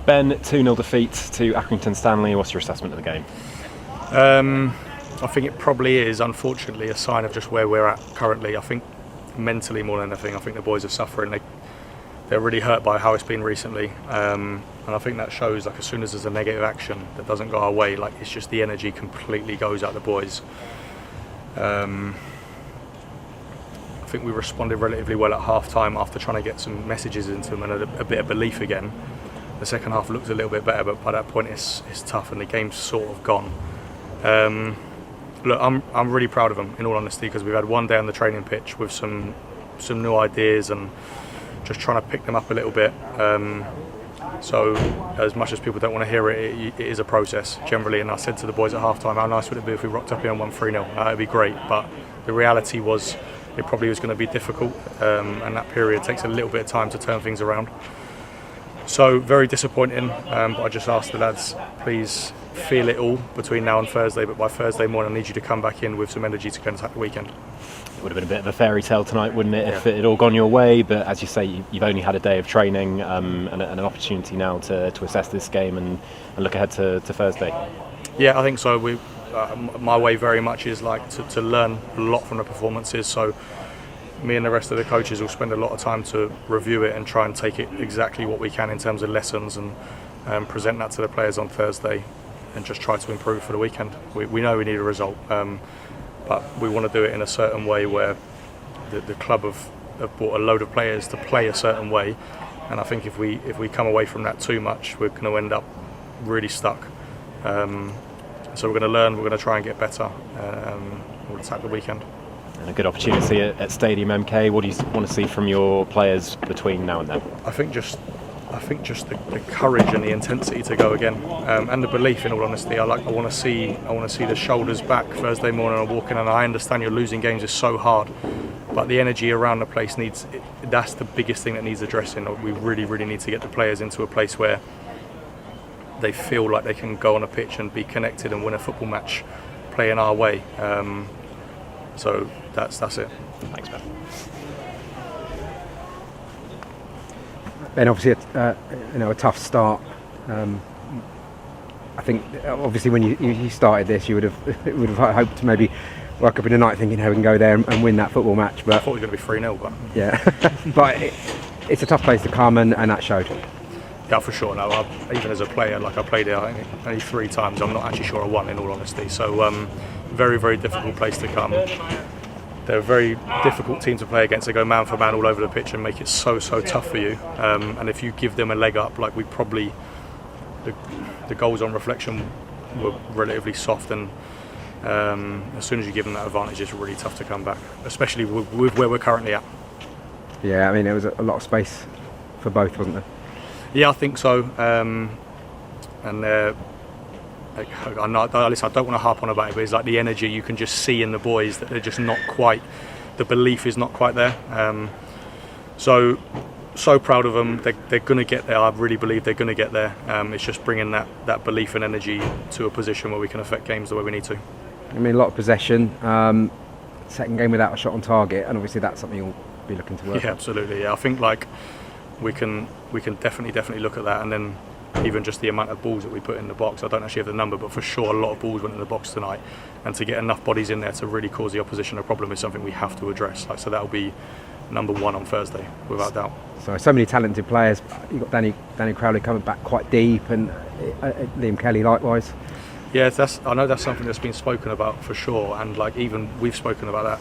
Ben, 2-0 defeat to Accrington Stanley. What's your assessment of the game? I think it probably is, unfortunately, a sign of just where we're at currently. I think mentally more than anything, I think the boys are suffering. They're really hurt by how it's been recently, and I think that shows. Like, as soon as there's a negative action that doesn't go our way, like, it's just the energy completely goes out the boys. I think we responded relatively well at half time after trying to get some messages into them and a bit of belief again. The second half looked a little bit better, but by that point it's tough and the game's sort of gone. Look, I'm really proud of them, in all honesty, because we've had one day on the training pitch with some new ideas and just trying to pick them up a little bit. So as much as people don't want to hear it, it is a process generally. And I said to the boys at half time, how nice would it be if we rocked up here and won 3-0? It'd be great, but the reality was it probably was going to be difficult, and that period takes a little bit of time to turn things around. So very disappointing, but I just asked the lads, please feel it all between now and Thursday, but by Thursday morning I need you to come back in with some energy to go and attack the weekend. It would have been a bit of a fairy tale tonight, wouldn't it, if it had all gone your way? But as you say, you've only had a day of training and an opportunity now to assess this game and look ahead to Thursday. Yeah, I think so. My way very much is like to learn a lot from the performances. So me and the rest of the coaches will spend a lot of time to review it and try and take it exactly what we can in terms of lessons and present that to the players on Thursday and just try to improve for the weekend. We know we need a result, but we want to do it in a certain way where the club have brought a load of players to play a certain way, and I think if we come away from that too much, we're going to end up really stuck. So we're going to learn, we're going to try and get better, we'll attack the weekend. And a good opportunity at Stadium MK. What do you want to see from your players between now and then? I think just the courage and the intensity to go again, and the belief. In all honesty, I want to see the shoulders back Thursday morning and walking. And I understand you're losing games is so hard, but the energy around the place that's the biggest thing that needs addressing. We really need to get the players into a place where they feel like they can go on a pitch and be connected and win a football match, playing our way. So that's it. Thanks, Ben. Ben, obviously, a tough start. I think obviously when you started this, you would have hoped to maybe woke up in the night thinking how we can go there and win that football match. But I thought it was going to be 3-0, but yeah, but it's a tough place to come, and that showed. Yeah, for sure. No, even as a player, like I played there only 3 times. I'm not actually sure I won, in all honesty. So very difficult place to come. They're a very difficult team to play against. They go man for man all over the pitch and make it so tough for you. And if you give them a leg up, like the goals on reflection were relatively soft, and as soon as you give them that advantage, it's really tough to come back, especially with where we're currently at. Yeah, I mean, there was a lot of space for both, wasn't there? Yeah, I think so. And I don't want to harp on about it, but it's like the energy you can just see in the boys that they're just not quite. The belief is not quite there. So proud of them. They're going to get there. I really believe they're going to get there. It's just bringing that belief and energy to a position where we can affect games the way we need to. I mean, a lot of possession. Second game without a shot on target, and obviously that's something you'll be looking to work on. Yeah, absolutely. Yeah, I think like we can definitely look at that, and then even just the amount of balls that we put in the box. I don't actually have the number, but for sure a lot of balls went in the box tonight, and to get enough bodies in there to really cause the opposition a problem is something we have to address. So that'll be number one on Thursday, without doubt. So many talented players. You've got Danny Crowley coming back quite deep, and Liam Kelly likewise. Yeah, I know that's something that's been spoken about for sure, and like even we've spoken about that.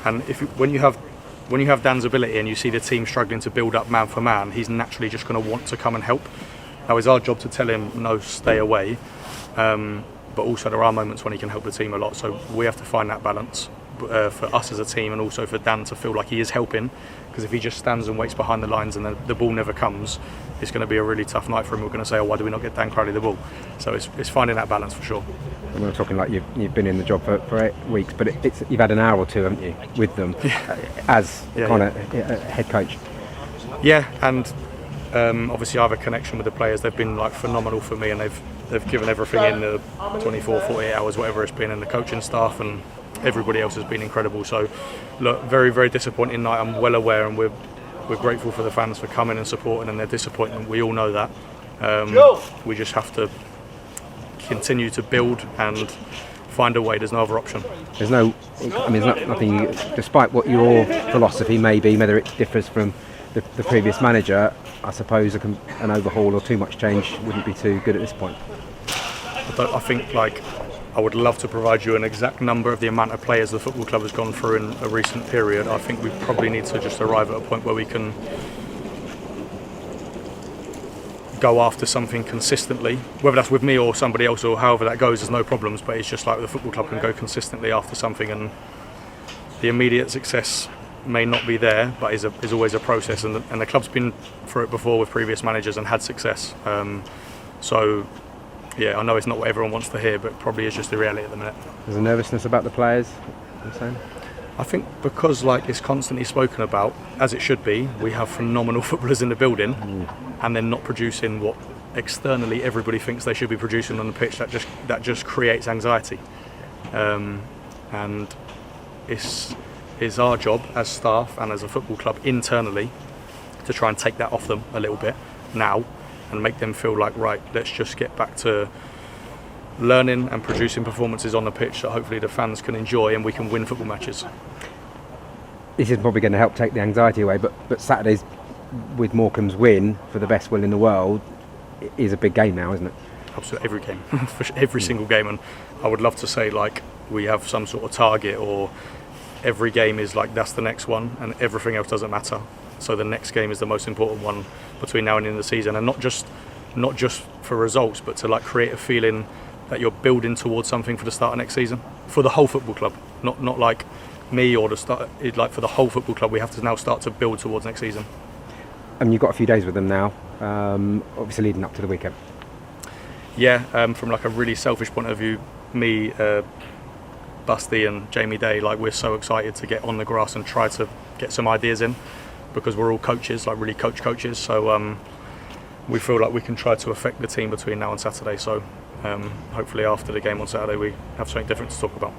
And when you have Dan's ability and you see the team struggling to build up man for man, he's naturally just going to want to come and help. Now it's our job to tell him no, stay away, but also there are moments when he can help the team a lot. So we have to find that balance for us as a team, and also for Dan to feel like he is helping. Because if he just stands and waits behind the lines and the ball never comes, it's going to be a really tough night for him. We're going to say, oh, why do we not get Dan Crowley the ball? So it's finding that balance for sure. And we're talking like you've been in the job for 8 weeks, but you've had an hour or two, haven't you, with them as head coach? Yeah, and obviously I have a connection with the players. They've been like phenomenal for me, and they've given everything in the 24, 48 hours, whatever it's been, and the coaching staff and everybody else has been incredible. So look, very disappointing night. I'm well aware, and we're grateful for the fans for coming and supporting, and they're disappointed. We all know that, We just have to continue to build and find a way. There's no other option. There's no, I mean, there's nothing, despite what your philosophy may be, whether it differs from the previous manager, I suppose an overhaul or too much change wouldn't be too good at this point. I think, like, I would love to provide you an exact number of the amount of players the football club has gone through in a recent period. I think we probably need to just arrive at a point where we can go after something consistently, whether that's with me or somebody else or however that goes. There's no problems, but it's just like the football club can go consistently after something, and the immediate success may not be there, but is always a process, and the club's been through it before with previous managers and had success. So yeah, I know it's not what everyone wants to hear, but probably is just the reality at the minute. There's a nervousness about the players, I'm saying? I think because, like, it's constantly spoken about, as it should be, we have phenomenal footballers in the building, and they're not producing what externally everybody thinks they should be producing on the pitch. That just creates anxiety, and it's our job as staff and as a football club internally to try and take that off them a little bit now and make them feel like, right, let's just get back to learning and producing performances on the pitch that hopefully the fans can enjoy and we can win football matches. This is probably going to help take the anxiety away, but Saturdays with Morecambe's win for the best will in the world is a big game now, isn't it? Absolutely, every game, every single game, and I would love to say, like, we have some sort of target, or every game is like that's the next one and everything else doesn't matter. So the next game is the most important one between now and the end of the season, and not just for results, but to, like, create a feeling that you're building towards something for the start of next season, for the whole football club, not like me or the start. Like, for the whole football club, we have to now start to build towards next season. And you've got a few days with them now, obviously leading up to the weekend. Yeah, from like a really selfish point of view, me, Busty and Jamie Day, like, we're so excited to get on the grass and try to get some ideas in, because we're all coaches, like really coaches. So we feel like we can try to affect the team between now and Saturday. So hopefully after the game on Saturday we have something different to talk about.